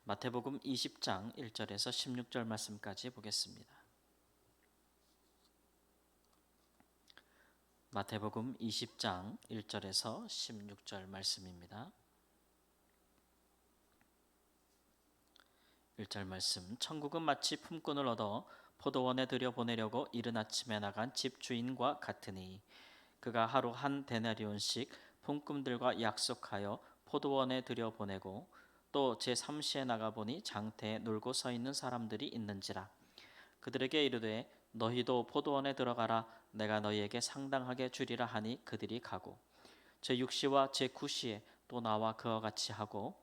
마태복음 20장 1절에서 16절 말씀까지 보겠습니다. 마태복음 20장 1절에서 16절 말씀입니다. 1절 말씀. 천국은 마치 품꾼을 얻어 포도원에 들여보내려고 이른 아침에 나간 집주인과 같으니 그가 하루 한 데나리온씩 품꾼들과 약속하여 포도원에 들여보내고 또 제3시에 나가보니 장태에 놀고 서 있는 사람들이 있는지라. 그들에게 이르되 너희도 포도원에 들어가라. 내가 너희에게 상당하게 주리라 하니 그들이 가고 제6시와 제9시에 또 나와 그와 같이 하고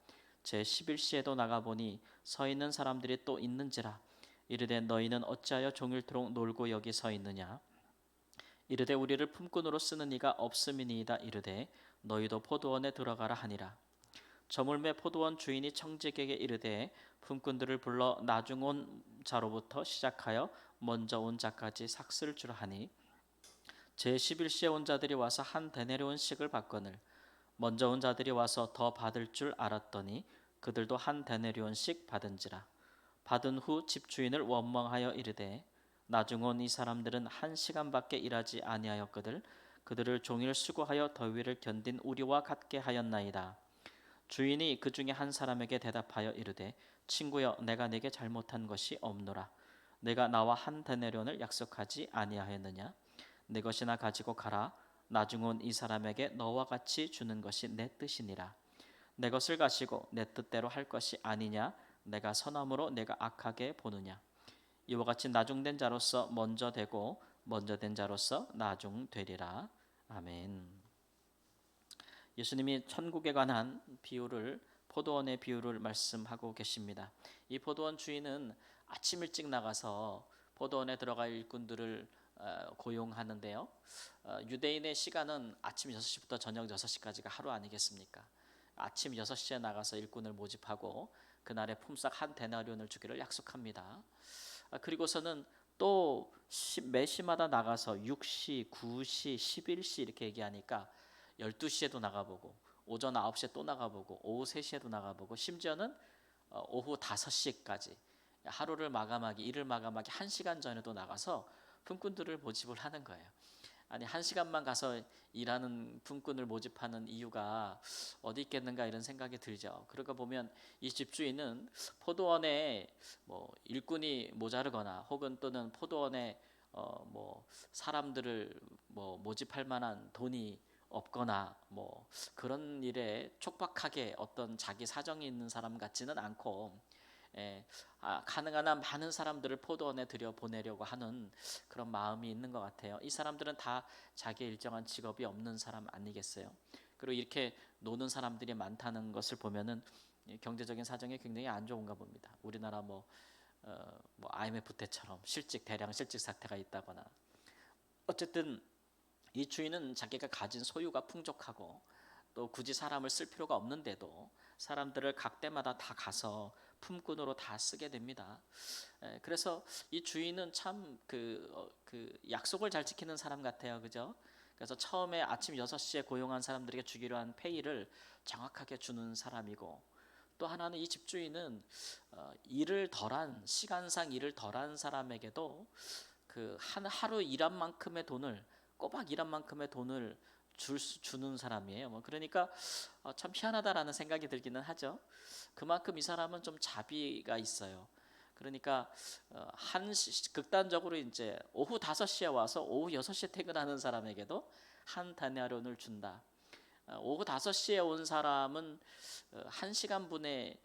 제11시에도 나가보니 서 있는 사람들이 또 있는지라. 이르되 너희는 어찌하여 종일토록 놀고 여기 서 있느냐. 이르되 우리를 품꾼으로 쓰는 이가 없음이니이다. 이르되 너희도 포도원에 들어가라 하니라. 저물매 포도원 주인이 청지기에게 이르되 품꾼들을 불러 나중 온 자로부터 시작하여 먼저 온 자까지 삭슬 주라 하니 제11시에 온 자들이 와서 한 데나리온씩을 받거늘 먼저 온 자들이 와서 더 받을 줄 알았더니 그들도 한 데나리온씩 받은지라. 받은 후 집주인을 원망하여 이르되 나중 온 이 사람들은 1시간밖에 일하지 아니하였거늘 그들을 종일 수고하여 더위를 견딘 우리와 같게 하였나이다. 주인이 그 중에 한 사람에게 대답하여 이르되 친구여 내가 네게 잘못한 것이 없노라. 내가 나와 한 데나리온을 약속하지 아니하였느냐. 내 것이나 가지고 가라. 나중 온 이 사람에게 너와 같이 주는 것이 내 뜻이니라. 내 것을 가지고 내 뜻대로 할 것이 아니냐. 내가 선함으로 내가 악하게 보느냐. 이와 같이 나중된 자로서 먼저 되고 먼저 된 자로서 나중되리라. 아멘. 예수님이 천국에 관한 비유를 포도원의 비유를 말씀하고 계십니다. 이 포도원 주인은 아침 일찍 나가서 포도원에 들어갈 일꾼들을 고용하는데요. 유대인의 시간은 아침 6시부터 저녁 6시까지가 하루 아니겠습니까? 아침 6시에 나가서 일꾼을 모집하고 그날에 품삯 한 데나리온을 주기를 약속합니다. 그리고서는 또 매 시마다 나가서 6시, 9시, 11시 이렇게 얘기하니까 12시에도 나가보고 오전 9시에 또 나가보고 오후 3시에도 나가보고 심지어는 오후 5시까지 하루를 마감하기, 일을 마감하기 1시간 전에도 나가서 품꾼들을 모집을 하는 거예요. 아니 1시간만 가서 일하는 품꾼을 모집하는 이유가 어디 있겠는가 이런 생각이 들죠. 그러고 보면 이 집주인은 포도원에 뭐 일꾼이 모자르거나 혹은 또는 포도원에 사람들을 모집할 만한 돈이 없거나 그런 일에 촉박하게 어떤 자기 사정이 있는 사람 같지는 않고 가능한 한 많은 사람들을 포도원에 들여보내려고 하는 그런 마음이 있는 것 같아요. 이 사람들은 다 자기의 일정한 직업이 없는 사람 아니겠어요? 그리고 이렇게 노는 사람들이 많다는 것을 보면은 경제적인 사정이 굉장히 안 좋은가 봅니다. 우리나라 IMF 때처럼 대량 실직 사태가 있다거나 어쨌든 이 주인은 자기가 가진 소유가 풍족하고 또 굳이 사람을 쓸 필요가 없는데도 사람들을 각 때마다 다 가서 품꾼으로 다 쓰게 됩니다. 그래서 이 주인은 참 약속을 잘 지키는 사람 같아요. 그죠? 그래서 처음에 아침 6시에 고용한 사람들에게 주기로 한 페이를 정확하게 주는 사람이고 또 하나는 이 집주인은 시간상 일을 덜한 사람에게도 하루 일한 만큼의 돈을 꼬박 일한 만큼의 돈을 주는 사람이에요. 그러니까 참 희한하다라는 생각이 들기는 하죠. 그만큼 이 사람은 좀 자비가 있어요. 그러니까 극단적으로 이제 오후 5시에 와서 오후 6시에 퇴근하는 사람에게도 한 데나리온을 준다. 오후 5시에 온 사람은 1시간 분에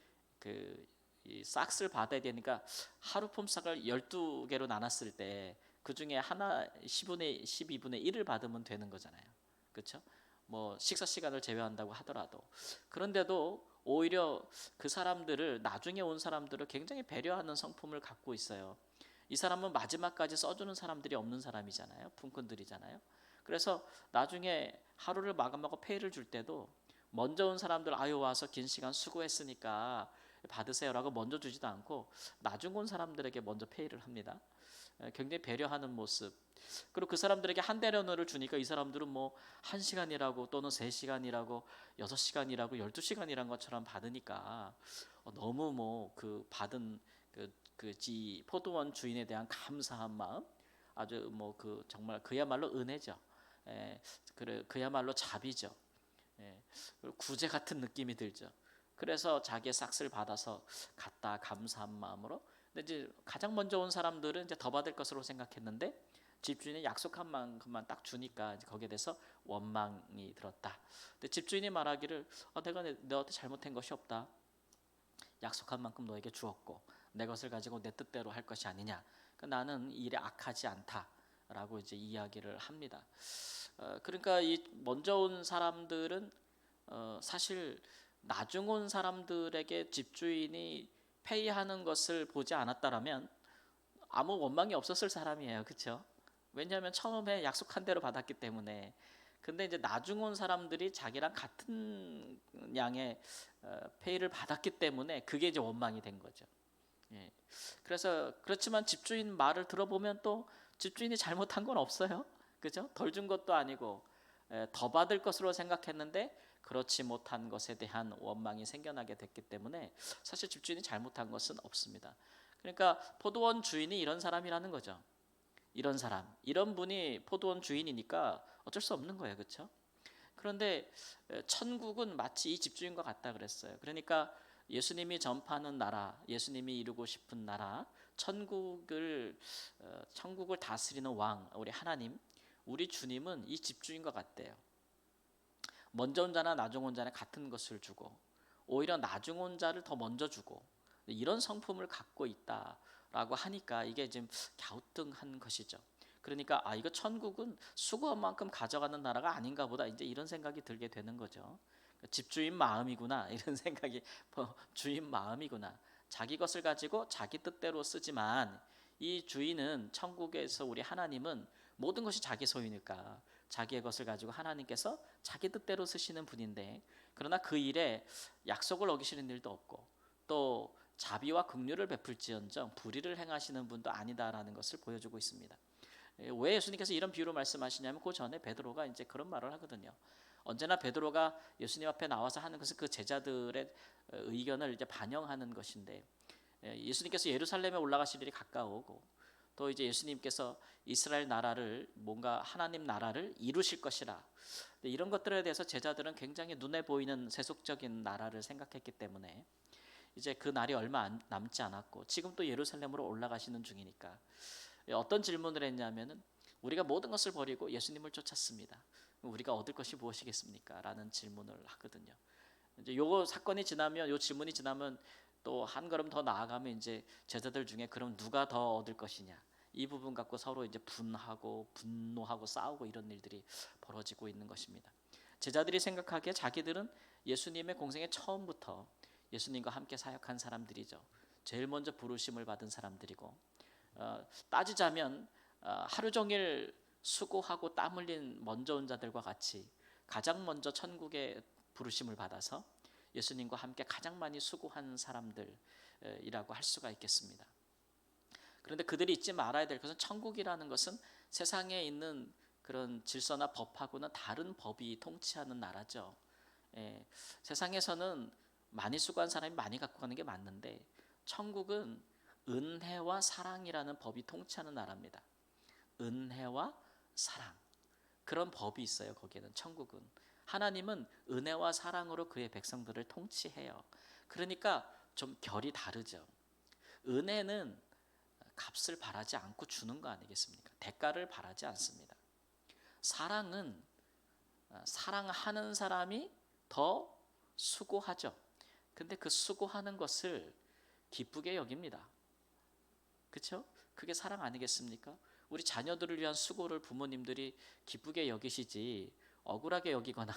이 싹스를 받아야 되니까 하루 품삯을 12개로 나눴을 때 그중에 하나 10분의 12분의 1을 받으면 되는 거잖아요. 그렇죠? 식사 시간을 제외한다고 하더라도 그런데도 오히려 그 사람들을 나중에 온 사람들을 굉장히 배려하는 성품을 갖고 있어요. 이 사람은 마지막까지 써주는 사람들이 없는 사람이잖아요. 품꾼들이잖아요. 그래서 나중에 하루를 마감하고 페이를 줄 때도 먼저 온 사람들 와서 긴 시간 수고했으니까 받으세요라고 먼저 주지도 않고 나중 온 사람들에게 먼저 페이를 합니다. 굉장히 배려하는 모습. 그리고 그 사람들에게 한 대련을 주니까 이 사람들은 뭐 1시간이라고 또는 3시간이라고 6시간이라고 12시간이란 것처럼 받으니까 너무 뭐 그 받은 포도원 주인에 대한 감사한 마음, 아주 뭐 그 정말 그야말로 은혜죠. 그래 그야말로 자비죠. 그리고 구제 같은 느낌이 들죠. 그래서 자기의 삭스를 받아서 갖다 감사한 마음으로. 근데 이제 가장 먼저 온 사람들은 이제 더 받을 것으로 생각했는데 집주인이 약속한 만큼만 딱 주니까 이제 거기에 대해서 원망이 들었다. 근데 집주인이 말하기를 내가 너한테 잘못한 것이 없다. 약속한 만큼 너에게 주었고 내 것을 가지고 내 뜻대로 할 것이 아니냐. 그러니까 나는 일에 악하지 않다라고 이제 이야기를 합니다. 그러니까 이 먼저 온 사람들은 사실 나중 온 사람들에게 집주인이 페이하는 것을 보지 않았다라면 아무 원망이 없었을 사람이에요. 그렇죠? 왜냐하면 처음에 약속한 대로 받았기 때문에. 근데 이제 나중 온 사람들이 자기랑 같은 양의 페이를 받았기 때문에 그게 이제 원망이 된 거죠. 예. 그래서 그렇지만 집주인 말을 들어보면 또 집주인이 잘못한 건 없어요. 그죠? 덜 준 것도 아니고 더 받을 것으로 생각했는데 그렇지 못한 것에 대한 원망이 생겨나게 됐기 때문에 사실 집주인이 잘못한 것은 없습니다. 그러니까 포도원 주인이 이런 사람이라는 거죠. 이런 사람, 이런 분이 포도원 주인이니까 어쩔 수 없는 거예요. 그렇죠? 그런데 천국은 마치 이 집주인과 같다 그랬어요. 그러니까 예수님이 전파하는 나라, 예수님이 이루고 싶은 나라, 천국을 다스리는 왕, 우리 하나님, 우리 주님은 이 집주인과 같대요. 먼저 온 자나 나중 온 자나 같은 것을 주고 오히려 나중 온 자를 더 먼저 주고 이런 성품을 갖고 있다라고 하니까 이게 지금 갸우뚱한 것이죠. 그러니까 이거 천국은 수고한 만큼 가져가는 나라가 아닌가 보다 이제 이런 생각이 들게 되는 거죠. 집주인 마음이구나 이런 생각이 주인 마음이구나. 자기 것을 가지고 자기 뜻대로 쓰지만 이 주인은 천국에서 우리 하나님은 모든 것이 자기 소유니까 자기의 것을 가지고 하나님께서 자기 뜻대로 쓰시는 분인데 그러나 그 일에 약속을 어기시는 일도 없고 또 자비와 긍휼을 베풀지언정 불의를 행하시는 분도 아니다라는 것을 보여주고 있습니다. 왜 예수님께서 이런 비유로 말씀하시냐면 그 전에 베드로가 이제 그런 말을 하거든요. 언제나 베드로가 예수님 앞에 나와서 하는 것은 그 제자들의 의견을 이제 반영하는 것인데 예수님께서 예루살렘에 올라가실 일이 가까우고 또 이제 예수님께서 이스라엘 나라를 뭔가 하나님 나라를 이루실 것이라 이런 것들에 대해서 제자들은 굉장히 눈에 보이는 세속적인 나라를 생각했기 때문에 이제 그 날이 얼마 남지 않았고 지금 또 예루살렘으로 올라가시는 중이니까 어떤 질문을 했냐면은 우리가 모든 것을 버리고 예수님을 쫓았습니다. 우리가 얻을 것이 무엇이겠습니까? 라는 질문을 하거든요. 이제 요 사건이 지나면 요 질문이 지나면 또 한 걸음 더 나아가면 이제 제자들 중에 그럼 누가 더 얻을 것이냐 이 부분 갖고 서로 이제 분하고 분노하고 싸우고 이런 일들이 벌어지고 있는 것입니다. 제자들이 생각하기에 자기들은 예수님의 공생의 처음부터 예수님과 함께 사역한 사람들이죠. 제일 먼저 부르심을 받은 사람들이고 따지자면 하루 종일 수고하고 땀 흘린 먼저 온 자들과 같이 가장 먼저 천국의 부르심을 받아서 예수님과 함께 가장 많이 수고한 사람들이라고 할 수가 있겠습니다. 그런데 그들이 잊지 말아야 될 것은 천국이라는 것은 세상에 있는 그런 질서나 법하고는 다른 법이 통치하는 나라죠. 세상에서는 많이 수고한 사람이 많이 갖고 가는 게 맞는데 천국은 은혜와 사랑이라는 법이 통치하는 나라입니다. 은혜와 사랑 그런 법이 있어요. 거기에는 천국은 하나님은 은혜와 사랑으로 그의 백성들을 통치해요. 그러니까 좀 결이 다르죠. 은혜는 값을 바라지 않고 주는 거 아니겠습니까? 대가를 바라지 않습니다. 사랑은 사랑하는 사람이 더 수고하죠. 근데 그 수고하는 것을 기쁘게 여깁니다. 그렇죠? 그게 사랑 아니겠습니까? 우리 자녀들을 위한 수고를 부모님들이 기쁘게 여기시지 억울하게 여기거나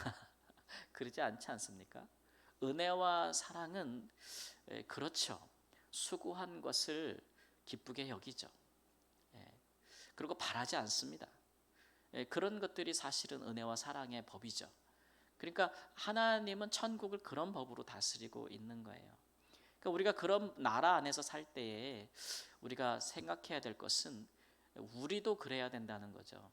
그러지 않지 않습니까? 은혜와 사랑은 그렇죠. 수고한 것을 기쁘게 여기죠. 그리고 바라지 않습니다. 그런 것들이 사실은 은혜와 사랑의 법이죠. 그러니까 하나님은 천국을 그런 법으로 다스리고 있는 거예요. 그러니까 우리가 그런 나라 안에서 살 때에 우리가 생각해야 될 것은 우리도 그래야 된다는 거죠.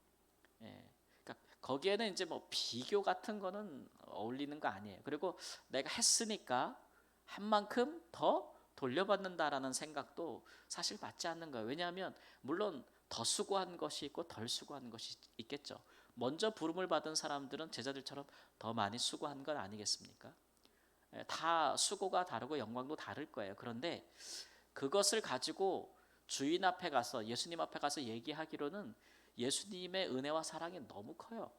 예. 그러니까 거기에는 이제 뭐 비교 같은 거는 어울리는 거 아니에요. 그리고 내가 했으니까 한 만큼 더 돌려받는다라는 생각도 사실 맞지 않는 거예요. 왜냐하면 물론 더 수고한 것이 있고 덜 수고한 것이 있겠죠. 먼저 부름을 받은 사람들은 제자들처럼 더 많이 수고한 건 아니겠습니까? 예, 다 수고가 다르고 영광도 다를 거예요. 그런데 그것을 가지고 주인 앞에 가서 예수님 앞에 가서 얘기하기로는 예수님의 은혜와 사랑이 너무 커요.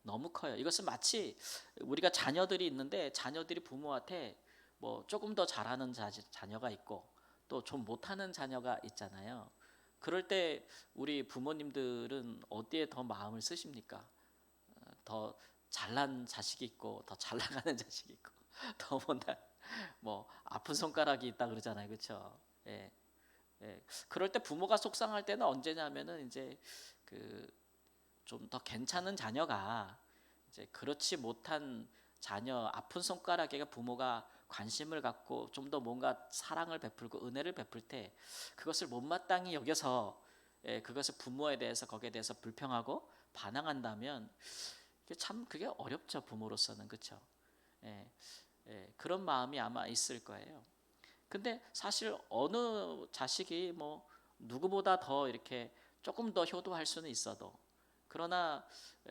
너무 커요. 이것은 마치 우리가 자녀들이 있는데 자녀들이 부모한테 뭐 조금 더 잘하는 자녀가 있고 또 좀 못하는 자녀가 있잖아요. 그럴 때 우리 부모님들은 어디에 더 마음을 쓰십니까? 더 잘난 자식이 있고 더 잘 나가는 자식이 있고 더 못난 뭐 아픈 손가락이 있다 그러잖아요, 그렇죠? 예, 예. 그럴 때 부모가 속상할 때는 언제냐면은 이제 그 좀 더 괜찮은 자녀가 이제 그렇지 못한 자녀 아픈 손가락에게 부모가 관심을 갖고 좀 더 뭔가 사랑을 베풀고 은혜를 베풀 때 그것을 못마땅히 여겨서 그것을 부모에 대해서 거기에 대해서 불평하고 반항한다면 그게 어렵죠 부모로서는 그렇죠. 예, 그런 마음이 아마 있을 거예요. 근데 사실 어느 자식이 뭐 누구보다 더 이렇게 조금 더 효도할 수는 있어도 그러나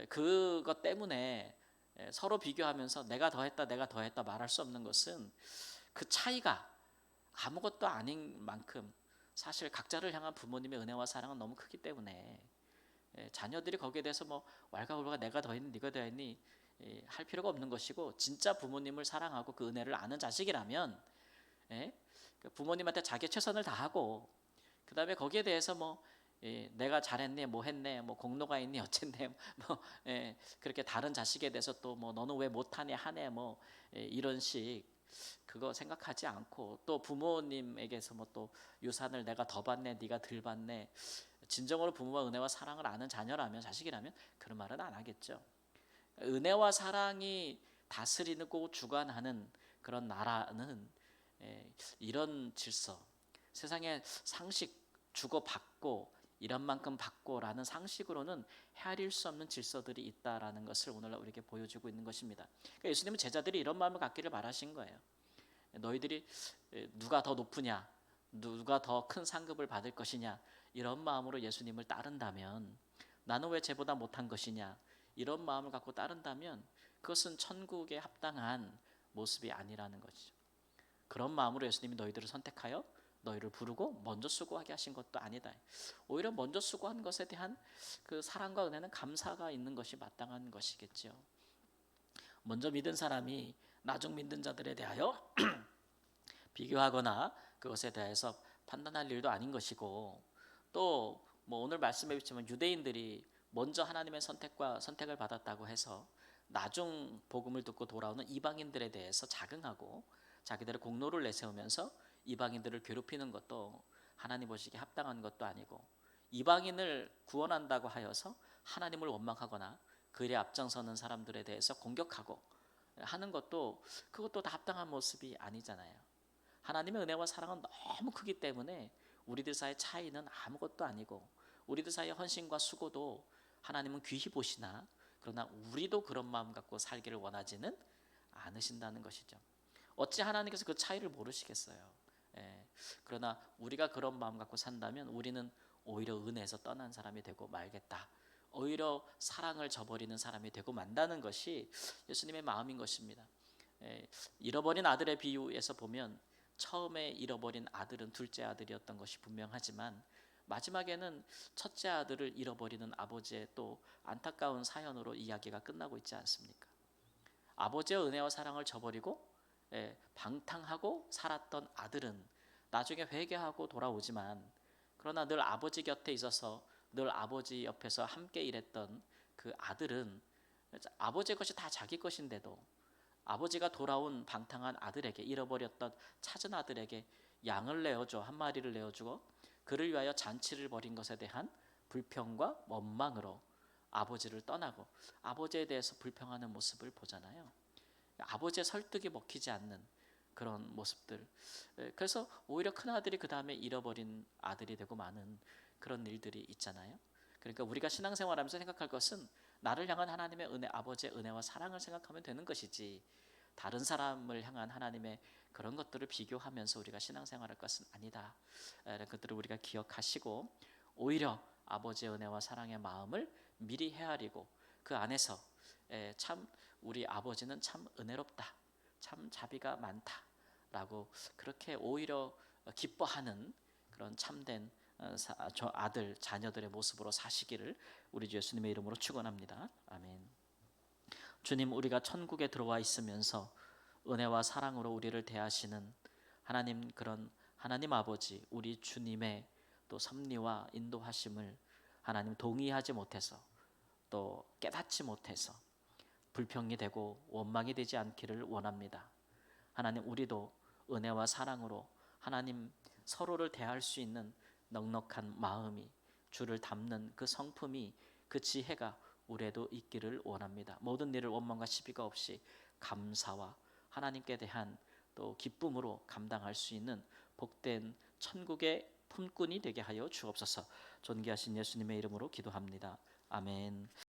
그것 때문에 서로 비교하면서 내가 더 했다 말할 수 없는 것은 그 차이가 아무것도 아닌 만큼 사실 각자를 향한 부모님의 은혜와 사랑은 너무 크기 때문에 자녀들이 거기에 대해서 뭐 왈가왈부가 내가 더 했니 네가 더 했니 할 필요가 없는 것이고 진짜 부모님을 사랑하고 그 은혜를 아는 자식이라면 그 부모님한테 자기 최선을 다하고 그 다음에 거기에 대해서 뭐 내가 잘했네, 뭐 했네, 뭐 공로가 있니 어쨌네, 뭐 그렇게 다른 자식에 대해서 또 뭐 너는 왜 못하네 하네 뭐 이런 식 그거 생각하지 않고 또 부모님에게서 뭐 또 유산을 내가 더 받네, 네가 덜 받네 진정으로 부모와 은혜와 사랑을 아는 자녀라면 자식이라면 그런 말은 안 하겠죠. 은혜와 사랑이 다스리고 주관하는 그런 나라는 이런 질서, 세상의 상식 주고받고 이런 만큼 받고라는 상식으로는 헤아릴 수 없는 질서들이 있다라는 것을 오늘날 우리에게 보여주고 있는 것입니다. 그러니까 예수님은 제자들이 이런 마음을 갖기를 바라신 거예요. 너희들이 누가 더 높으냐, 누가 더 큰 상급을 받을 것이냐 이런 마음으로 예수님을 따른다면 나는 왜 쟤보다 못한 것이냐 이런 마음을 갖고 따른다면 그것은 천국에 합당한 모습이 아니라는 것이죠. 그런 마음으로 예수님이 너희들을 선택하여 너희를 부르고 먼저 수고하게 하신 것도 아니다. 오히려 먼저 수고한 것에 대한 그 사랑과 은혜는 감사가 있는 것이 마땅한 것이겠죠. 먼저 믿은 사람이 나중 믿는 자들에 대하여 비교하거나 그것에 대해서 판단할 일도 아닌 것이고 또 뭐 오늘 말씀해 주시면 유대인들이 먼저 하나님의 선택을 받았다고 해서 나중 복음을 듣고 돌아오는 이방인들에 대해서 자긍하고 자기들의 공로를 내세우면서 이방인들을 괴롭히는 것도 하나님 보시기에 합당한 것도 아니고 이방인을 구원한다고 하여서 하나님을 원망하거나 그 일에 앞장서는 사람들에 대해서 공격하고 하는 것도 그것도 다 합당한 모습이 아니잖아요. 하나님의 은혜와 사랑은 너무 크기 때문에 우리들 사이의 차이는 아무것도 아니고 우리들 사이의 헌신과 수고도 하나님은 귀히 보시나 그러나 우리도 그런 마음 갖고 살기를 원하지는 않으신다는 것이죠. 어찌 하나님께서 그 차이를 모르시겠어요. 그러나 우리가 그런 마음 갖고 산다면 우리는 오히려 은혜에서 떠난 사람이 되고 말겠다. 오히려 사랑을 저버리는 사람이 되고 만다는 것이 예수님의 마음인 것입니다. 잃어버린 아들의 비유에서 보면 처음에 잃어버린 아들은 둘째 아들이었던 것이 분명하지만 마지막에는 첫째 아들을 잃어버리는 아버지의 또 안타까운 사연으로 이야기가 끝나고 있지 않습니까? 아버지의 은혜와 사랑을 저버리고 방탕하고 살았던 아들은 나중에 회개하고 돌아오지만 그러나 늘 아버지 곁에 있어서 늘 아버지 옆에서 함께 일했던 그 아들은 아버지의 것이 다 자기 것인데도 아버지가 돌아온 방탕한 아들에게 잃어버렸던 찾은 아들에게 양을 내어줘 한 마리를 내어주고 그를 위하여 잔치를 벌인 것에 대한 불평과 원망으로 아버지를 떠나고 아버지에 대해서 불평하는 모습을 보잖아요. 아버지의 설득이 먹히지 않는 그런 모습들. 그래서 오히려 큰 아들이 그 다음에 잃어버린 아들이 되고 마는 그런 일들이 있잖아요. 그러니까 우리가 신앙생활하면서 생각할 것은 나를 향한 하나님의 은혜, 아버지의 은혜와 사랑을 생각하면 되는 것이지, 다른 사람을 향한 하나님의 그런 것들을 비교하면서 우리가 신앙생활할 것은 아니다. 이런 것들을 우리가 기억하시고, 오히려 아버지의 은혜와 사랑의 마음을 미리 헤아리고 그 안에서 참 우리 아버지는 참 은혜롭다, 참 자비가 많다라고 그렇게 오히려 기뻐하는 그런 참된 저 아들 자녀들의 모습으로 사시기를 우리 주 예수님의 이름으로 축원합니다. 아멘. 주님, 우리가 천국에 들어와 있으면서 은혜와 사랑으로 우리를 대하시는 하나님, 그런 하나님 아버지, 우리 주님의 또 섭리와 인도하심을 하나님 동의하지 못해서, 또 깨닫지 못해서 불평이 되고 원망이 되지 않기를 원합니다. 하나님, 우리도 은혜와 사랑으로 하나님 서로를 대할 수 있는 넉넉한 마음이, 주를 닮는 그 성품이, 그 지혜가 우리에도 있기를 원합니다. 모든 일을 원망과 시비가 없이 감사와 하나님께 대한 또 기쁨으로 감당할 수 있는 복된 천국의 품꾼이 되게 하여 주옵소서. 존귀하신 예수님의 이름으로 기도합니다. 아멘.